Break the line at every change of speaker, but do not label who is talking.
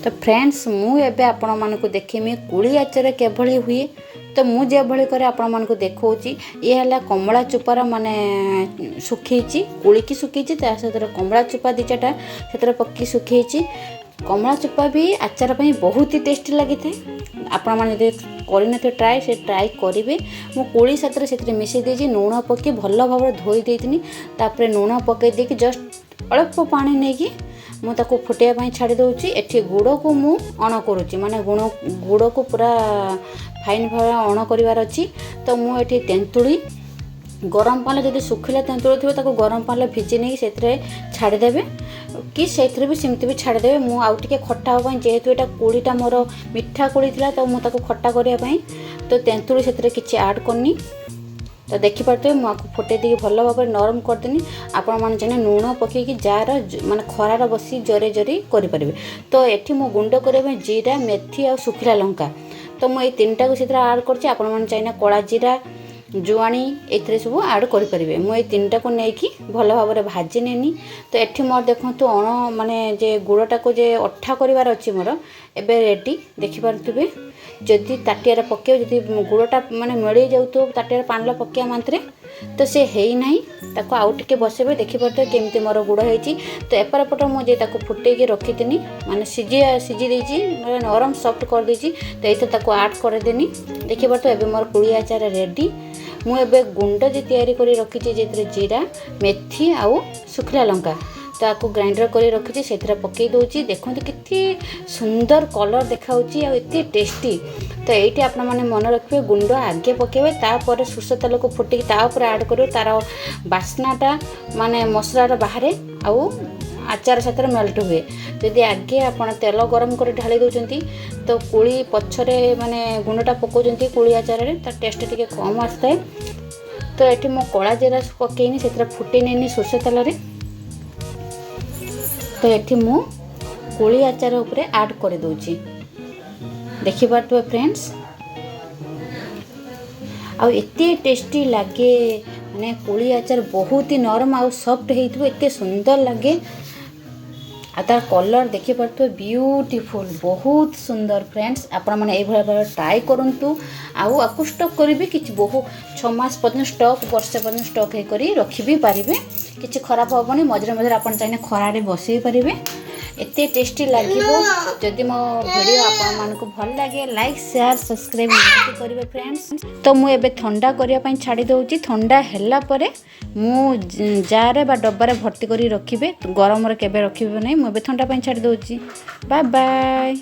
तो फ्रेंड्स मु एबे आपण मानकु देखिमी कुली आचार केभली हुए। तो मु जेभली करे आपण मानकु देखौची। ये हला कमला चुपार माने सुखीची कुली की सुखीची ता सहित कमला चुपा दिचाटा सेतर पक्की सुखीची। कमला चुपा भी आचार पई बहुत ही टेस्टी लगी थे। आपण माने जे करिन थे ट्राई करिवे। मु कुली सतर सेतिर मिसै देजी नून पक्की भल्ला भाबरे धोई देइतिनी। तापरे नून पके देकी जस्ट अल्प पानी नेकी मु ताको फुटिया पाई छाड़ी दउची। एठी गुड़ को मु अण करूची माने गुड़ को पूरा फाइन भाव अण करिवार अछि। तो मु एठी तेंतुली गरम पानी जदि सुखिला तेंतुली थिबे ताको गरम पानी भिजे नै सेतरे छाड़ी देबे कि सेतरे भी सिमति भी छाड़ी देबे। मु आउ टिके खट्टा हो पई जेहेतु एटा कुळीटा मोर मिठा कुळी थिला तो मु ताको खट्टा करिया पई तो तेंतुली सेतरे किछि ऐड करनी। तो देखि पारते मुझे फुटे दी भल भाव नरम करदेनी। आपण मान जाने नून पकईकि जार माने खरार बसी जरे जरे करें। तो ये मु गुंड करबे जीरा मेथी और सुखिला लंका। तो मुझे तीनटा को से आड कर आपण मान चाहिए कला जीरा जुआणी ए सब आड करें। मुझे तीनटा को लेकिन भल भाव में भाजी नेनी। तो ये मोर देखो अण माने जे गुड़टा को जे अठा करार अच्छी मोर एबे रेडी देखिपे। जदि ताटिया पके जदि गुड़टा माने मिल जाऊ ताटिया पान पकिया मात्रे तो से है ना ताको आउ टिके बसेबे देखिपे केमती मोर गुड़ होती। तो एपर पट मुझे फुटे रखी माने सीझी देची नरम सॉफ्ट कर देची। तो ये ताको ऐड करदेनी देखिपे एबे मोर कुली आचार रेडी। मु एबे गुंड जे तैयारी करी रखी जे जीरा मेथी आउ सुखिला लंका ताको ग्राइंडर करी रखी से पकई दूची। देखो कितनी सुंदर कलर देखाऊँगी आ एते टेस्टी। तो ये आपण मैंने मन रखिए गुंड आगे पकेबे तापर सोर्ष तेल को फुटिक तापर ऐड कर तार बास्नाटा माने मसलाटा बाहर आउ आचार साथ मेल्ट हुए। जदि आगे आपण तेल गरम कर ढाली दौरान तो कुली पछरे माने गुंडटा पकाउछंती कुली आचार रे तार टेस्ट टिके कम आसता है। तो ये मो कला जीरा पकईनी से फुटे नेनी सोर्ष तेल रे। तो ये मु कुली आचार उपरे ऐड कर दूची देखिपे फ्रेंड्स। आ एते टेस्टी लगे माने कुली आचार बहुत ही नरम आ सॉफ्ट होइथबो एते सुंदर लगे। आ तार कलर देखिपे ब्यूटीफुल बहुत सुंदर फ्रेंड्स। आपण मैंने ये भाव ट्राए करूँ। आउ आपको स्टॉक करी कि बहुत 6 मास पर्यटन स्टॉक वर्षे पर्यटन स्टॉक होकर रखी भी पारे कि खराब हेनी। मझे मझे आप चाहिए खरारे बसई पारे एते टेस्टी लगे। जदि मो वीडियो आपण मानकु भल लगे लाइक शेयर सब्सक्राइब निहाती करिवे फ्रेंड्स। तो मु एबे ठंडा करिया पई छाड़ी दउची। ठंडा हैला परे मु जारे बा डब्बारे भर्ती करी रखिबे। गरम रे केबे रखिबे नै। मु एबे ठंडा पई छाड़ी दउची। Bye bye.